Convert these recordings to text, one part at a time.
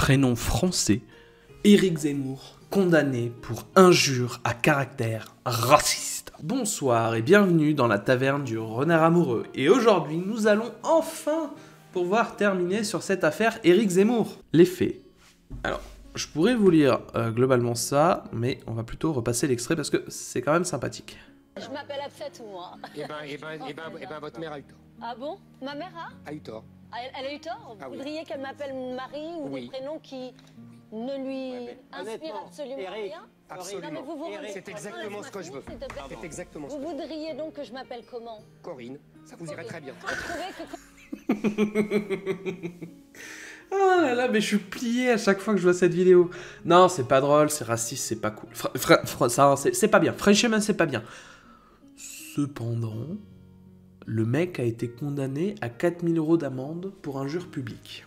Prénom français, Éric Zemmour, condamné pour injure à caractère raciste. Bonsoir et bienvenue dans la taverne du renard amoureux. Et aujourd'hui, nous allons enfin pouvoir terminer sur cette affaire Éric Zemmour. Les faits. Alors, je pourrais vous lire globalement ça, mais on va plutôt repasser l'extrait parce que c'est quand même sympathique. Je m'appelle Absatou, moi. Votre mère a eu tort. Ah bon? Ma mère A eu tort. elle a eu tort? Ah Vous oui. voudriez qu'elle m'appelle Marie ou Oui. des prénoms qui ne lui inspirent honnêtement, absolument Eric, rien? Absolument. Non, mais vous rendez C'est compte, exactement ce que je veux. s'il te plaît. C'est exactement ce Vous que je veux. voudriez donc que je m'appelle comment? Corinne, ça vous irait très bien. Vous trouvez que... Ah là là, mais je suis plié à chaque fois que je vois cette vidéo. Non, c'est pas drôle, c'est raciste, c'est pas cool. Ça, c'est pas bien. Franchement, c'est pas bien. Cependant, le mec a été condamné à 4000 € d'amende pour injure publique.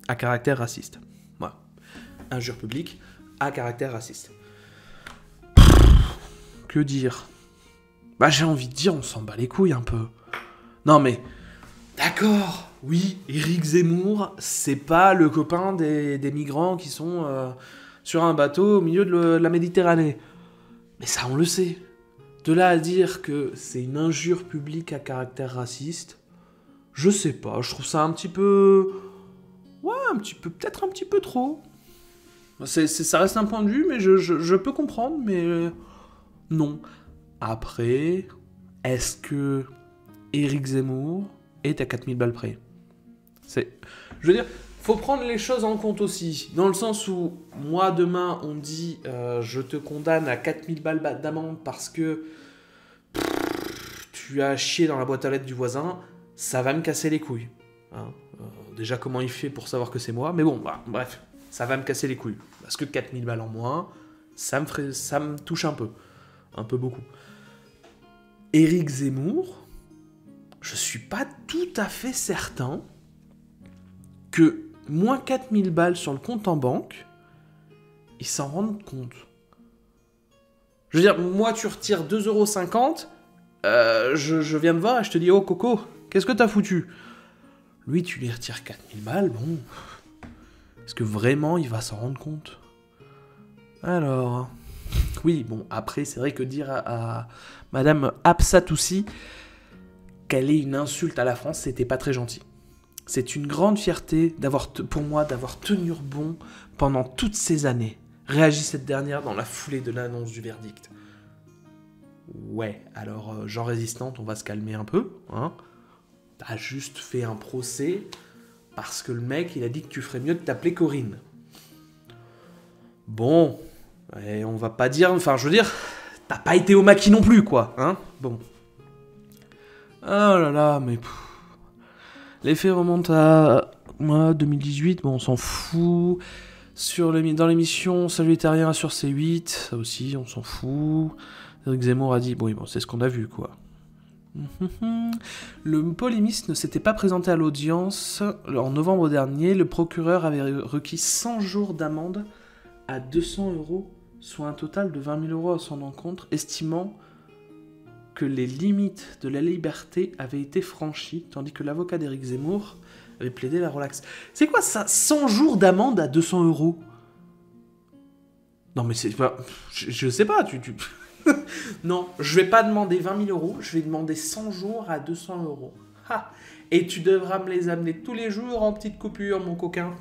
À caractère raciste. Voilà. Injure publique à caractère raciste. Que dire? Bah j'ai envie de dire, on s'en bat les couilles un peu. Non mais, d'accord, oui, Éric Zemmour, c'est pas le copain des migrants qui sont sur un bateau au milieu de la Méditerranée. Mais ça, on le sait. De là à dire que c'est une injure publique à caractère raciste, je sais pas, je trouve ça un petit peu... Ouais, peut-être un petit peu trop. Ça reste un point de vue, mais je peux comprendre, mais non. Après, est-ce que Éric Zemmour est à 4000 balles près? Je veux dire, faut prendre les choses en compte aussi, dans le sens où, moi, demain, on me dit, je te condamne à 4000 balles d'amende parce que tu as chié dans la boîte à lettres du voisin, ça va me casser les couilles. Hein, déjà, comment il fait pour savoir que c'est moi? Mais bon, bah, bref, ça va me casser les couilles. Parce que 4000 balles en moins, ça me touche un peu beaucoup. Éric Zemmour, je suis pas tout à fait certain que moins 4000 balles sur le compte en banque, ils s'en rendent compte. Je veux dire, moi, tu retires 2,50 €, je viens de voir et je te dis, oh Coco, qu'est-ce que t'as foutu? Lui, tu lui retires 4000 balles, bon... Est-ce que vraiment il va s'en rendre compte? Alors... Oui, bon, après, c'est vrai que dire à Madame Absatoussi qu'elle est une insulte à la France, c'était pas très gentil. C'est une grande fierté pour moi d'avoir tenu bon pendant toutes ces années. Réagit cette dernière dans la foulée de l'annonce du verdict. Ouais, alors, Jean Résistante, on va se calmer un peu, hein. T'as juste fait un procès parce que le mec, il a dit que tu ferais mieux de t'appeler Corinne. Bon, et on va pas dire... Enfin, je veux dire, t'as pas été au maquis non plus, quoi, hein. Bon. Oh là là, mais... Les faits remontent à... Moi, 2018, bon, on s'en fout. Dans l'émission Salut les Terriens sur C8, ça aussi, on s'en fout. Éric Zemmour a dit... Bon, c'est ce qu'on a vu, quoi. Le polémiste ne s'était pas présenté à l'audience. En novembre dernier, le procureur avait requis 100 jours d'amende à 200 €, soit un total de 20 000 € à son encontre, estimant que les limites de la liberté avaient été franchies, tandis que l'avocat d'Éric Zemmour avait plaidé la relaxe. C'est quoi ça, 100 jours d'amende à 200 €? Non mais c'est pas... Je sais pas, Non, je vais pas demander 20 000 €, je vais demander 100 jours à 200 €. Ha. Et tu devras me les amener tous les jours en petites coupures, mon coquin.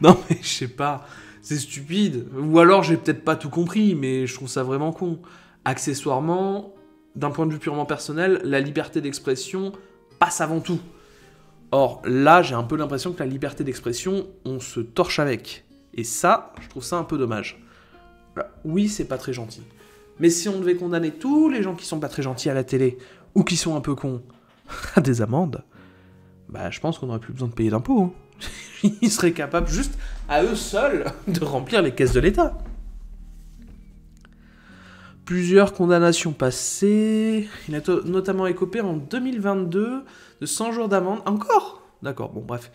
Non mais je sais pas, c'est stupide. Ou alors j'ai peut-être pas tout compris, mais je trouve ça vraiment con. Accessoirement, d'un point de vue purement personnel, la liberté d'expression passe avant tout. Or, là, j'ai un peu l'impression que la liberté d'expression, on se torche avec. Et ça, je trouve ça un peu dommage. Oui, c'est pas très gentil. Mais si on devait condamner tous les gens qui sont pas très gentils à la télé, ou qui sont un peu cons, à des amendes, bah je pense qu'on n'aurait plus besoin de payer d'impôts. Hein. Ils seraient capables, juste à eux seuls, de remplir les caisses de l'État. Plusieurs condamnations passées. Il a notamment écopé en 2022 de 100 jours d'amende. Encore? D'accord, bon bref.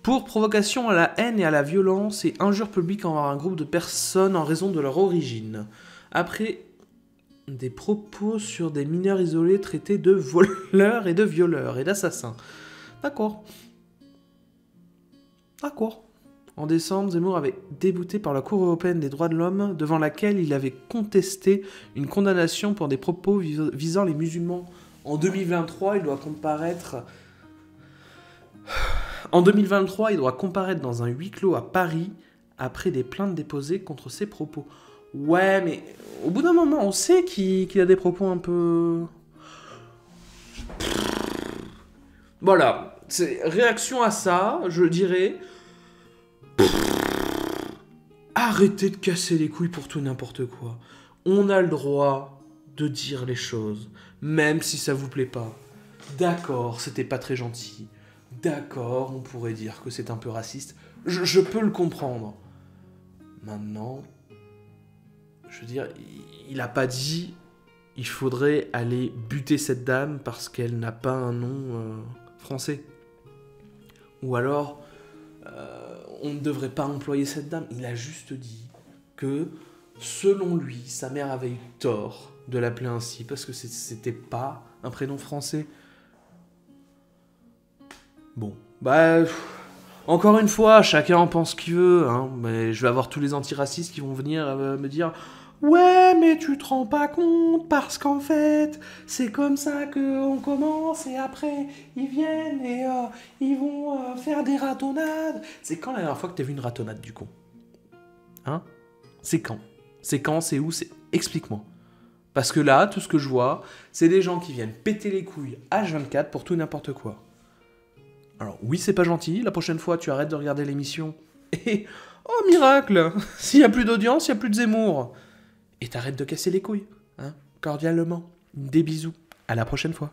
Pour provocation à la haine et à la violence et injure publique envers un groupe de personnes en raison de leur origine. Après des propos sur des mineurs isolés traités de voleurs et de violeurs et d'assassins. D'accord. D'accord. En décembre, Zemmour avait débouté par la Cour européenne des droits de l'homme, devant laquelle il avait contesté une condamnation pour des propos visant les musulmans. En 2023, il doit comparaître... En 2023, il doit comparaître dans un huis clos à Paris, après des plaintes déposées contre ses propos. Ouais, mais au bout d'un moment, on sait qu'il a des propos un peu... Voilà, réaction à ça, je dirais... Arrêtez de casser les couilles pour tout n'importe quoi. On a le droit de dire les choses, même si ça vous plaît pas. D'accord, c'était pas très gentil. D'accord, on pourrait dire que c'est un peu raciste. Je peux le comprendre. Maintenant, je veux dire, il a pas dit il faudrait aller buter cette dame parce qu'elle n'a pas un nom français. Ou alors, on ne devrait pas employer cette dame. Il a juste dit que, selon lui, sa mère avait eu tort de l'appeler ainsi parce que c'était pas un prénom français. Bon, bah... Encore une fois, chacun en pense ce qu'il veut, hein, mais je vais avoir tous les antiracistes qui vont venir me dire « Ouais, mais tu te rends pas compte, parce qu'en fait, c'est comme ça qu'on commence, et après, ils viennent et ils vont faire des ratonnades. » C'est quand la dernière fois que t'as vu une ratonnade, du coup? Hein? C'est quand? C'est quand? C'est où? Explique-moi. Parce que là, tout ce que je vois, c'est des gens qui viennent péter les couilles H24 pour tout et n'importe quoi. Alors oui, c'est pas gentil, la prochaine fois tu arrêtes de regarder l'émission et... Oh miracle! S'il y a plus d'audience, il y a plus de Zemmour. Et t'arrêtes de casser les couilles, hein, cordialement. Des bisous, à la prochaine fois.